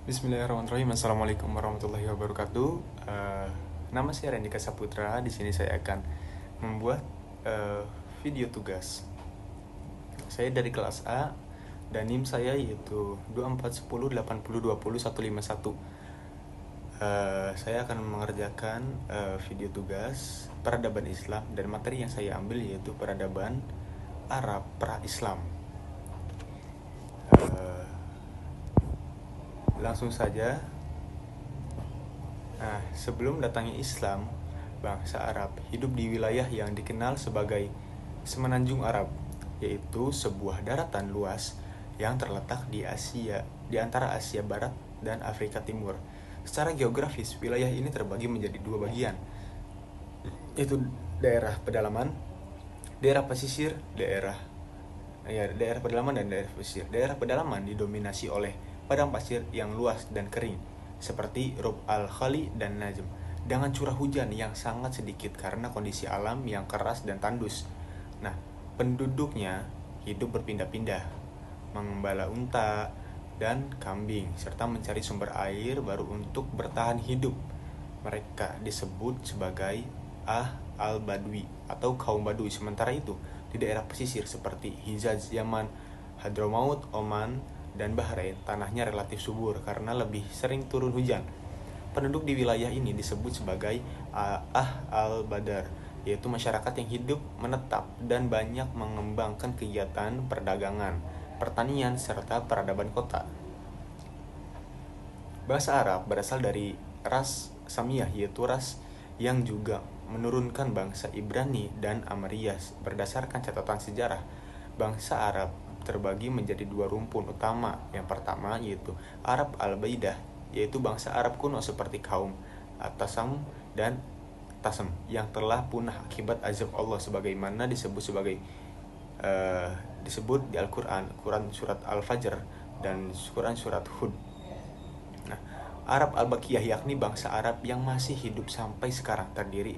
Bismillahirrahmanirrahim. Assalamualaikum warahmatullahi wabarakatuh. Nama saya Rendika Saputra. Di sini saya akan membuat video tugas. Saya dari kelas A dan NIM saya yaitu 24108020151. Saya akan mengerjakan video tugas peradaban Islam dan materi yang saya ambil yaitu peradaban Arab pra-Islam. Langsung saja. Sebelum datangnya Islam, bangsa Arab hidup di wilayah yang dikenal sebagai Semenanjung Arab, yaitu sebuah daratan luas yang terletak di Asia, di antara Asia Barat dan Afrika Timur. Secara geografis, wilayah ini terbagi menjadi dua bagian, yaitu daerah pedalaman, daerah pesisir, daerah pedalaman dan daerah pesisir. Daerah pedalaman didominasi oleh padang pasir yang luas dan kering, seperti Rub al-Khali dan Najm, dengan curah hujan yang sangat sedikit karena kondisi alam yang keras dan tandus. Nah, penduduknya hidup berpindah-pindah, mengembala unta dan kambing, serta mencari sumber air baru untuk bertahan hidup. Mereka disebut sebagai al-Badwi atau kaum Badui. Sementara itu, di daerah pesisir seperti Hijaz, Yaman, Hadramaut, Oman, dan Bahrain, tanahnya relatif subur karena lebih sering turun hujan. Penduduk di wilayah ini disebut sebagai al-Badar, yaitu masyarakat yang hidup menetap dan banyak mengembangkan kegiatan perdagangan, pertanian, serta peradaban kota. Bahasa Arab berasal dari ras Samiyah, yaitu ras yang juga menurunkan bangsa Ibrani dan Amariyas. Berdasarkan catatan sejarah, bangsa Arab terbagi menjadi dua rumpun utama. Yang pertama yaitu Arab al-Baidah, yaitu bangsa Arab kuno seperti kaum At-Tasam dan Tasem yang telah punah akibat azab Allah, sebagaimana disebut di Al-Quran, Quran surat Al-Fajr dan Quran surat Hud. Nah, Arab al-Baqiyah yakni bangsa Arab yang masih hidup sampai sekarang, terdiri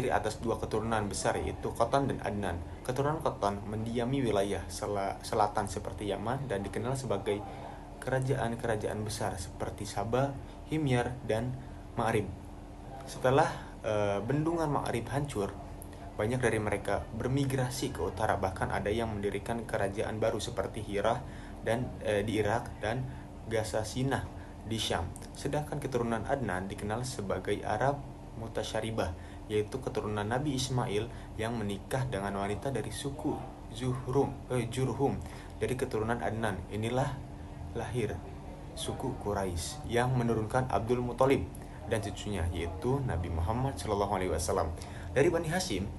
atas dua keturunan besar, yaitu Qatan dan Adnan. Keturunan Qatan mendiami wilayah selatan seperti Yaman dan dikenal sebagai kerajaan-kerajaan besar seperti Sabah, Himyar, dan Ma'rib. Setelah bendungan Ma'rib hancur, banyak dari mereka bermigrasi ke utara, bahkan ada yang mendirikan kerajaan baru seperti Hirah dan di Irak dan Gasasinah di Syam. Sedangkan keturunan Adnan dikenal sebagai Arab Mutasyaribah, yaitu keturunan Nabi Ismail yang menikah dengan wanita dari suku Jurhum. Dari keturunan Adnan inilah lahir suku Quraisy yang menurunkan Abdul Muthalib dan cucunya, yaitu Nabi Muhammad SAW. Dari Bani Hashim,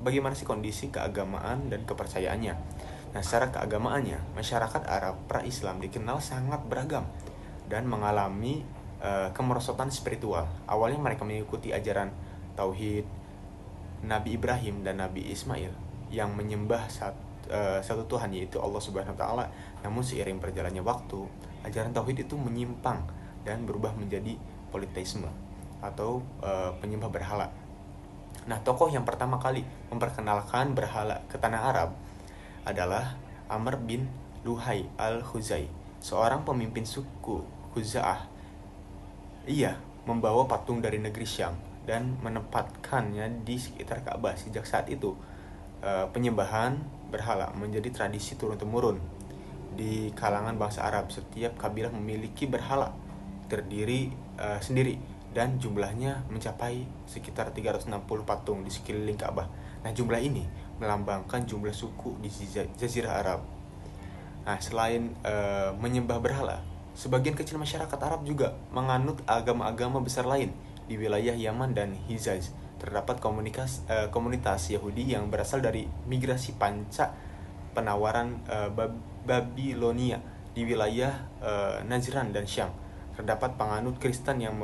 bagaimana sih kondisi keagamaan dan kepercayaannya? Nah, secara keagamaannya, masyarakat Arab pra-Islam dikenal sangat beragam dan mengalami kemerosotan spiritual. Awalnya mereka mengikuti ajaran Tauhid Nabi Ibrahim dan Nabi Ismail yang menyembah satu Tuhan, yaitu Allah Subhanahu wa Ta'ala. Namun seiring berjalannya waktu, ajaran Tauhid itu menyimpang dan berubah menjadi politeisme atau penyembah berhala. Nah, tokoh yang pertama kali memperkenalkan berhala ke tanah Arab adalah Amr bin Luhai al-Khuzai, seorang pemimpin suku Khuza'ah. Ia membawa patung dari negeri Syam dan menempatkannya di sekitar Ka'bah. Sejak saat itu, penyembahan berhala menjadi tradisi turun-temurun di kalangan bangsa Arab. Setiap kabilah memiliki berhala terdiri sendiri dan jumlahnya mencapai sekitar 360 patung di sekeliling Ka'bah. Nah, jumlah ini melambangkan jumlah suku di Jazirah Arab. Nah, selain menyembah berhala, sebagian kecil masyarakat Arab juga menganut agama-agama besar lain. Di wilayah Yaman dan Hijaz terdapat komunitas Yahudi yang berasal dari migrasi panca penawaran Babilonia. Di wilayah Najran dan Syam terdapat penganut Kristen yang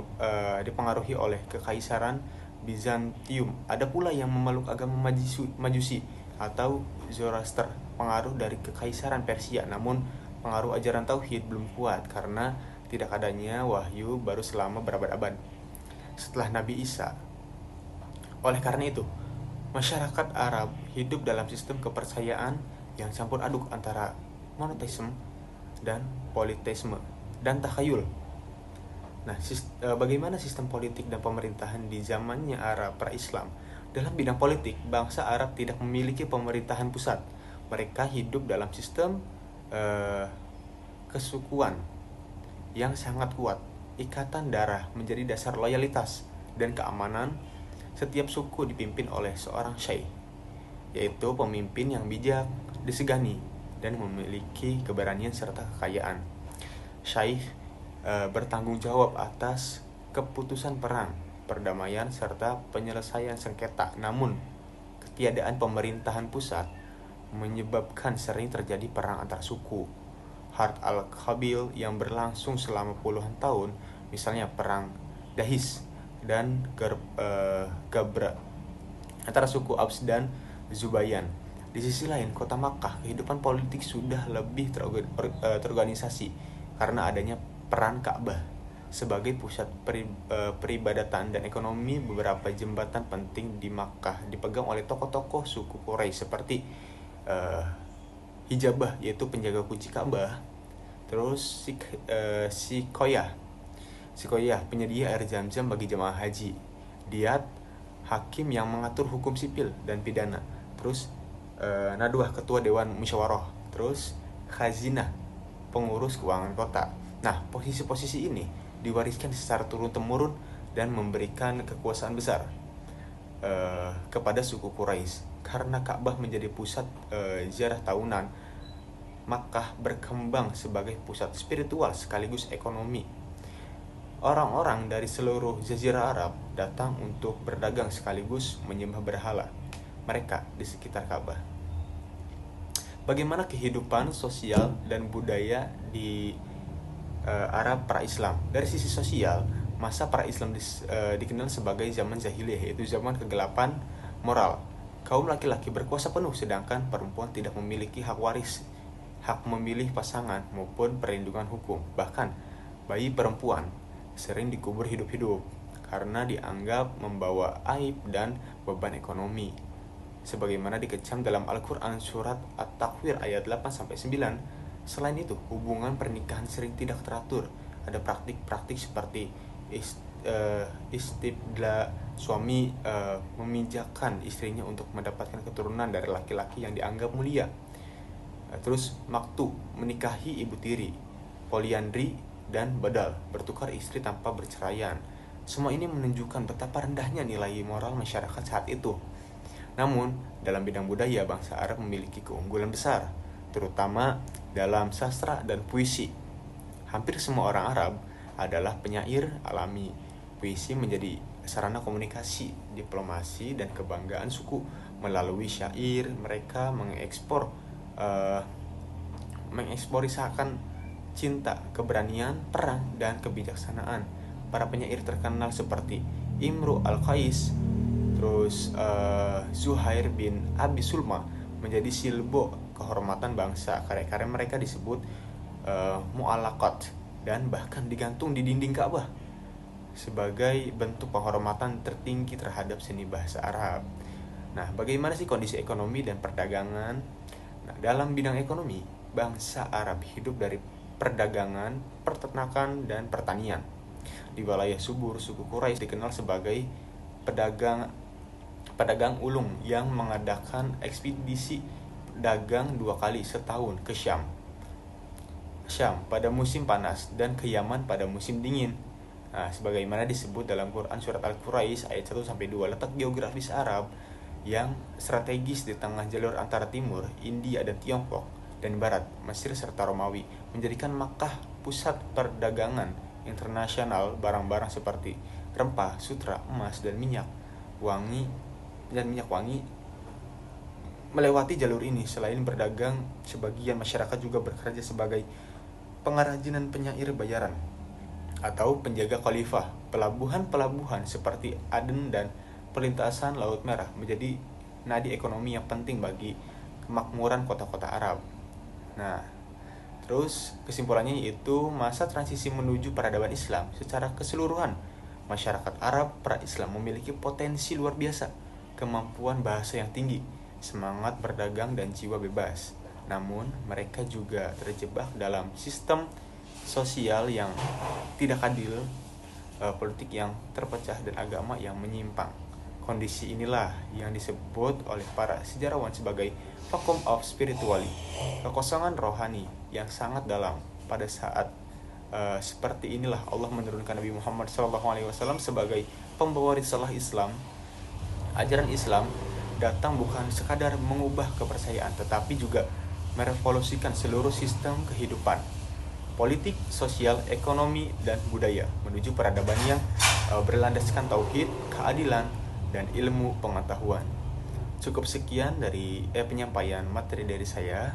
dipengaruhi oleh Kekaisaran Bizantium. Ada pula yang memeluk agama Majusi atau Zoroaster, pengaruh dari Kekaisaran Persia. Namun pengaruh ajaran Tauhid belum kuat karena tidak adanya wahyu baru selama berabad-abad setelah Nabi Isa. Oleh karena itu, masyarakat Arab hidup dalam sistem kepercayaan yang campur aduk antara monoteisme dan politeisme dan takhayul. Nah, bagaimana sistem politik dan pemerintahan di zamannya Arab pra-Islam? Dalam bidang politik, bangsa Arab tidak memiliki pemerintahan pusat. Mereka hidup dalam sistem kesukuan yang sangat kuat. Ikatan darah menjadi dasar loyalitas dan keamanan. Setiap suku dipimpin oleh seorang syekh, yaitu pemimpin yang bijak, disegani, dan memiliki keberanian serta kekayaan. Syekh bertanggung jawab atas keputusan perang, perdamaian, serta penyelesaian sengketa. Namun, ketiadaan pemerintahan pusat menyebabkan sering terjadi perang antar suku. Harb al-Qabil yang berlangsung selama puluhan tahun, misalnya perang Dahis dan Gabra antara suku Abs dan Zubayan. Di sisi lain, kota Makkah, kehidupan politik sudah lebih terorganisasi karena adanya peran Ka'bah sebagai pusat peribadatan dan ekonomi. Beberapa jembatan penting di Makkah dipegang oleh tokoh-tokoh suku Quraisy seperti Hijabah, yaitu penjaga kunci Ka'bah. Terus Sikoyah, penyedia air Zam-Zam bagi jemaah haji. Diyat, hakim yang mengatur hukum sipil dan pidana. Terus Nadwah, ketua dewan musyawarah. Terus Khazinah, pengurus keuangan kota. Nah, posisi-posisi ini diwariskan secara turun-temurun dan memberikan kekuasaan besar kepada suku Quraisy. Karena Ka'bah menjadi pusat ziarah tahunan, Makkah berkembang sebagai pusat spiritual sekaligus ekonomi. Orang-orang dari seluruh Jazirah Arab datang untuk berdagang sekaligus menyembah berhala mereka di sekitar Ka'bah. Bagaimana kehidupan sosial dan budaya di Arab pra-Islam? Dari sisi sosial, masa pra-Islam dikenal sebagai zaman jahiliyah, yaitu zaman kegelapan moral. Kaum laki-laki berkuasa penuh, sedangkan perempuan tidak memiliki hak waris, hak memilih pasangan, maupun perlindungan hukum. Bahkan, bayi perempuan sering dikubur hidup-hidup karena dianggap membawa aib dan beban ekonomi. Sebagaimana dikecam dalam Al-Quran surat At-Takwir ayat 8-9. Selain itu, hubungan pernikahan sering tidak teratur. Ada praktik-praktik seperti istibdla, suami meminjakan istrinya untuk mendapatkan keturunan dari laki-laki yang dianggap mulia. Terus maktu, menikahi ibu tiri, poliandri, dan badal, bertukar istri tanpa berceraian. Semua ini menunjukkan betapa rendahnya nilai moral masyarakat saat itu. Namun, dalam bidang budaya, bangsa Arab memiliki keunggulan besar, terutama dalam sastra dan puisi. Hampir semua orang Arab adalah penyair alami. Puisi menjadi sarana komunikasi, diplomasi, dan kebanggaan suku. Melalui syair, mereka mengeksporisakan cinta, keberanian, perang, dan kebijaksanaan. Para penyair terkenal seperti Imru al-Qais, terus Zuhair bin Abi Sulma menjadi silbo kehormatan bangsa. Karya-karya mereka disebut mu'allaqat dan bahkan digantung di dinding Ka'bah sebagai bentuk penghormatan tertinggi terhadap seni bahasa Arab. Nah, bagaimana sih kondisi ekonomi dan perdagangan? Nah, dalam bidang ekonomi, bangsa Arab hidup dari perdagangan, peternakan, dan pertanian. Di wilayah subur, suku Quraisy dikenal sebagai pedagang ulung yang mengadakan ekspedisi dagang 2 kali setahun ke Syam pada musim panas dan ke Yaman pada musim dingin. Nah, sebagaimana disebut dalam Quran surat Al-Quraisy ayat 1-2, letak geografis Arab yang strategis di tengah jalur antara timur, India dan Tiongkok, dan barat, Mesir serta Romawi, menjadikan Makkah pusat perdagangan internasional. Barang-barang seperti rempah, sutra, emas, dan minyak wangi melewati jalur ini. Selain berdagang, sebagian masyarakat juga bekerja sebagai pengrajin dan penyair bayaran atau penjaga khalifah. Pelabuhan-pelabuhan seperti Aden dan perlintasan Laut Merah menjadi nadi ekonomi yang penting bagi kemakmuran kota-kota Arab. Nah, terus kesimpulannya yaitu masa transisi menuju peradaban Islam. Secara keseluruhan, masyarakat Arab pra-Islam memiliki potensi luar biasa, kemampuan bahasa yang tinggi, semangat berdagang, dan jiwa bebas. Namun mereka juga terjebak dalam sistem sosial yang tidak adil, politik yang terpecah, dan agama yang menyimpang. Kondisi inilah yang disebut oleh para sejarawan sebagai vacuum of spirituality, kekosongan rohani yang sangat dalam. Pada saat seperti inilah Allah menurunkan Nabi Muhammad SAW sebagai pembawa risalah Islam. Ajaran Islam datang bukan sekadar mengubah kepercayaan, tetapi juga merevolusikan seluruh sistem kehidupan, politik, sosial, ekonomi, dan budaya menuju peradaban yang berlandaskan tauhid, keadilan, dan ilmu pengetahuan. Cukup sekian dari penyampaian materi dari saya.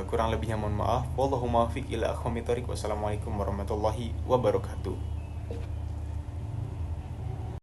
Kurang lebihnya mohon maaf. Wallahumma fiq ila aqwamit thoriq. Wassalamualaikum warahmatullahi wabarakatuh.